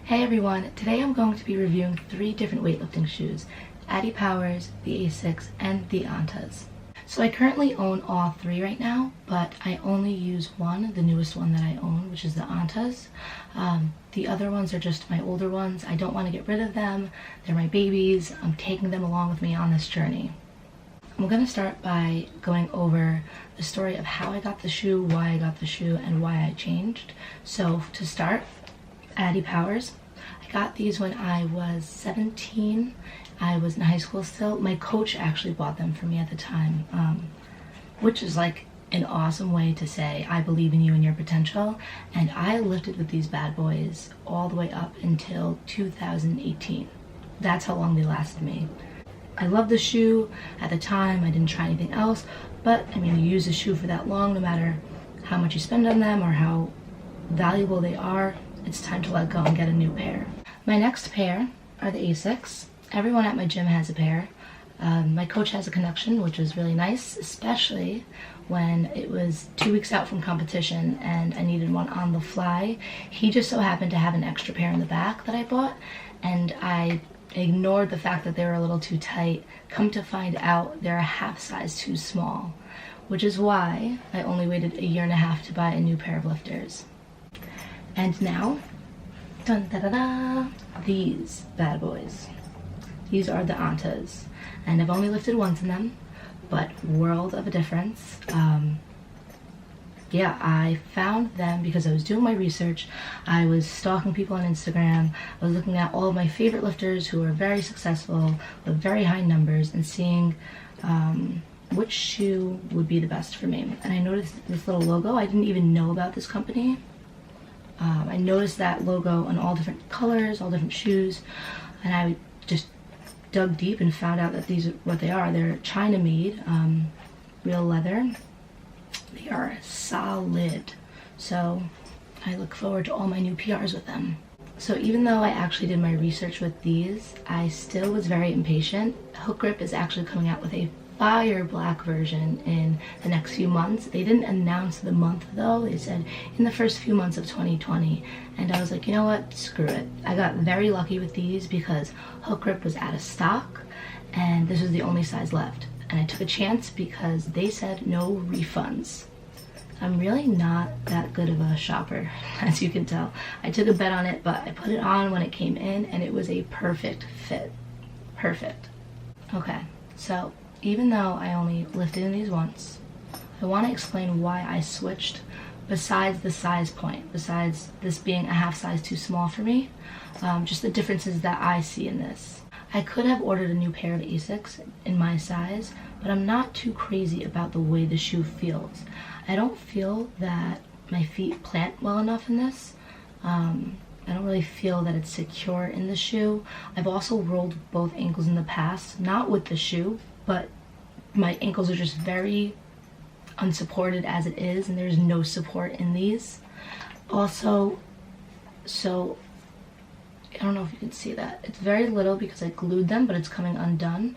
Hey everyone, today I'm going to be reviewing 3 different weightlifting shoes, ADIPOWERs, the ASICS, and the Antas. So I currently own all 3 right now, but I only use one, the newest one that I own, which is the Antas. The other ones are just my older ones. I don't want to get rid of them. They're my babies. I'm taking them along with me on this journey. I'm going to start by going over the story of how I got the shoe, why I got the shoe, and why I changed. So to start, ADIPOWERs. I got these when I was 17. I was in high school still. My coach actually bought them for me at the time, which is like an awesome way to say, I believe in you and your potential. And I lifted with these bad boys all the way up until 2018. That's how long they lasted me. I loved the shoe at the time. I didn't try anything else, but I mean, you use a shoe for that long, no matter how much you spend on them or how valuable they are, it's time to let go and get a new pair. My next pair are the ASICS. Everyone at my gym has a pair. My coach has a connection, which is really nice, especially when it was 2 weeks out from competition and I needed one on the fly. He just so happened to have an extra pair in the back that I bought, and I ignored the fact that they were a little too tight. Come to find out, they're a half size too small, which is why I only waited a year and a half to buy a new pair of lifters. And now, dun da da da, these bad boys. These are the Antas, and I've only lifted once in them, but world of a difference. Yeah, I found them because I was doing my research. I was stalking people on Instagram. I was looking at all of my favorite lifters who are very successful with very high numbers and seeing which shoe would be the best for me. And I noticed this little logo. I didn't even know about this company. I noticed that logo on all different colors, all different shoes, and I just dug deep and found out that these are what they are. They're China made, real leather. They are solid, so I look forward to all my new PRs with them. So even though I actually did my research with these, I still was very impatient. Hook Grip is actually coming out with a fire black version in the next few months. They didn't announce the month though. They said in the first few months of 2020, and I was like, you know what, screw it. I got very lucky with these because Hook Grip was out of stock and this was the only size left, and I took a chance because they said no refunds. I'm really not that good of a shopper, as you can tell. I took a bet on it, but I put it on when it came in and it was a perfect fit. Perfect. Okay, so even though I only lifted in these once, I want to explain why I switched besides the size point, besides this being a half size too small for me, just the differences that I see in this. I could have ordered a new pair of ASICS in my size, but I'm not too crazy about the way the shoe feels. I don't feel that my feet plant well enough in this. I don't really feel that it's secure in the shoe. I've also rolled both ankles in the past, not with the shoe, but my ankles are just very unsupported as it is, and there's no support in these. Also, so I don't know if you can see that. It's very little because I glued them, but it's coming undone.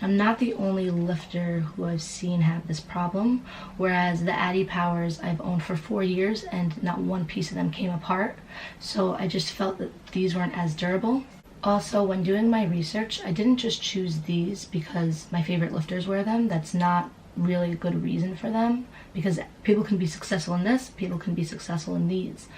I'm not the only lifter who I've seen have this problem, whereas the ADIPOWERs I've owned for 4 years and not one piece of them came apart. So I just felt that these weren't as durable. Also, when doing my research, I didn't just choose these because my favorite lifters wear them. That's not really a good reason for them, because people can be successful in this, people can be successful in these.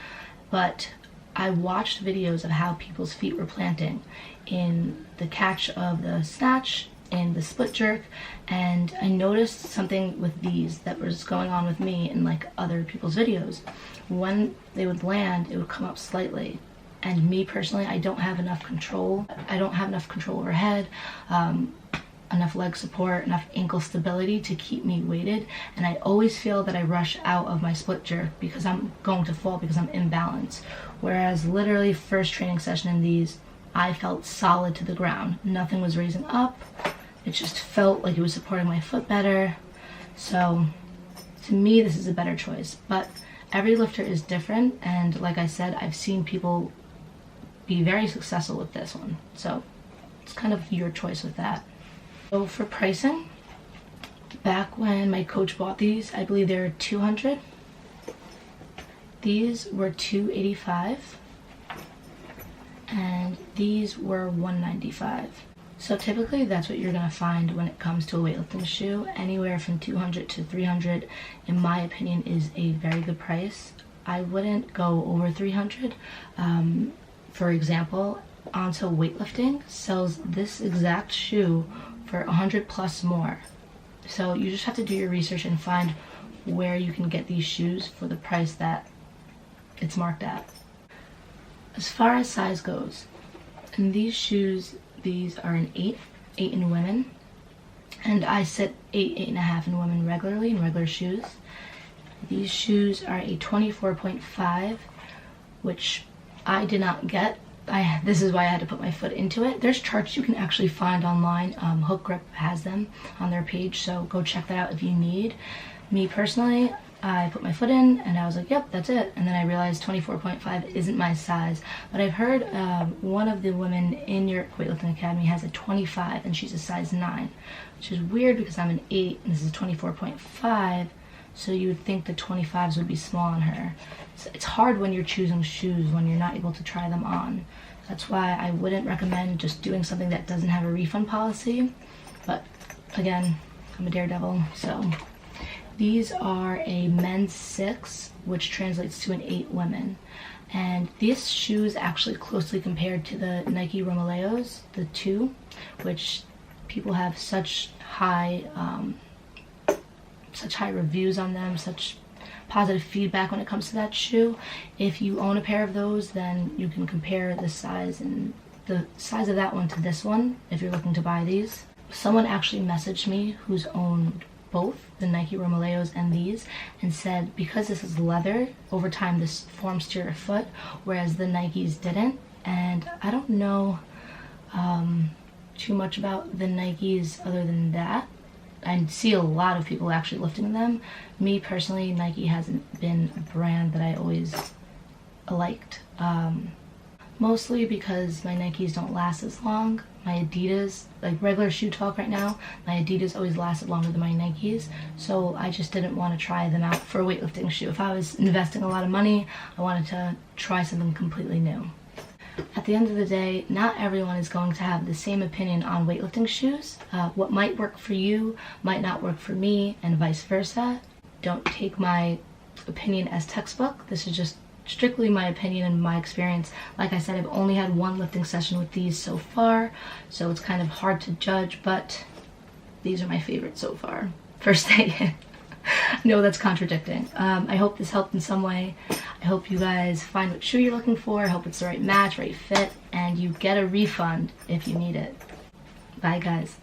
But I watched videos of how people's feet were planting in the catch of the snatch, in the split jerk, and I noticed something with these that was going on with me in like other people's videos. When they would land, it would come up slightly. And me personally, I don't have enough control. I don't have enough control overhead, enough leg support, enough ankle stability to keep me weighted. And I always feel that I rush out of my split jerk because I'm going to fall because I'm imbalanced. Whereas literally first training session in these, I felt solid to the ground. Nothing was raising up. It just felt like it was supporting my foot better. So to me, this is a better choice. But every lifter is different. And like I said, I've seen people be very successful with this one, so it's kind of your choice with that. So for pricing, back when my coach bought these, I believe they were $200. These were $285, and these were $195. So typically that's what you're gonna find when it comes to a weightlifting shoe. Anywhere from $200 to $300, in my opinion, is a very good price. I wouldn't go over $300. For example, Anta Weightlifting sells this exact shoe for $100 plus more. So you just have to do your research and find where you can get these shoes for the price that it's marked at. As far as size goes, in these shoes, these are an 8 in women, and I sit 8.5 in women regularly in regular shoes. These shoes are a 24.5, which I did not get. This is why I had to put my foot into it. There's charts you can actually find online. Hook Grip has them on their page, so go check that out if you need. Me personally, I put my foot in and I was like, yep, that's it. And then I realized 24.5 isn't my size. But I've heard one of the women in your Weightlifting Academy has a 25 and she's a size 9, which is weird because I'm an 8 and this is 24.5. So you would think the 25s would be small on her. So it's hard when you're choosing shoes when you're not able to try them on. That's why I wouldn't recommend just doing something that doesn't have a refund policy. But again, I'm a daredevil, so. These are a men's 6, which translates to an 8 women. And this shoe is actually closely compared to the Nike Romaleos, the 2, which people have such high reviews on them, such positive feedback when it comes to that shoe. If you own a pair of those, then you can compare the size and the size of that one to this one if you're looking to buy these. Someone actually messaged me who's owned both the Nike Romaleos and these, and said because this is leather, over time this forms to your foot, whereas the Nikes didn't. And I don't know too much about the Nikes other than that. I see a lot of people actually lifting them. Me personally, Nike hasn't been a brand that I always liked. Mostly because my Nikes don't last as long. My Adidas, like regular shoe talk right now, my Adidas always lasted longer than my Nikes, so I just didn't want to try them out for a weightlifting shoe. If I was investing a lot of money, I wanted to try something completely new. At the end of the day, not everyone is going to have the same opinion on weightlifting shoes. What might work for you might not work for me, and vice versa. Don't take my opinion as textbook. This is just strictly my opinion and my experience. Like I said, I've only had one lifting session with these so far, so it's kind of hard to judge, but these are my favorites so far. First day. No, that's contradicting. I hope this helped in some way. I hope you guys find what shoe you're looking for. I hope it's the right match, right fit, and you get a refund if you need it. Bye, guys.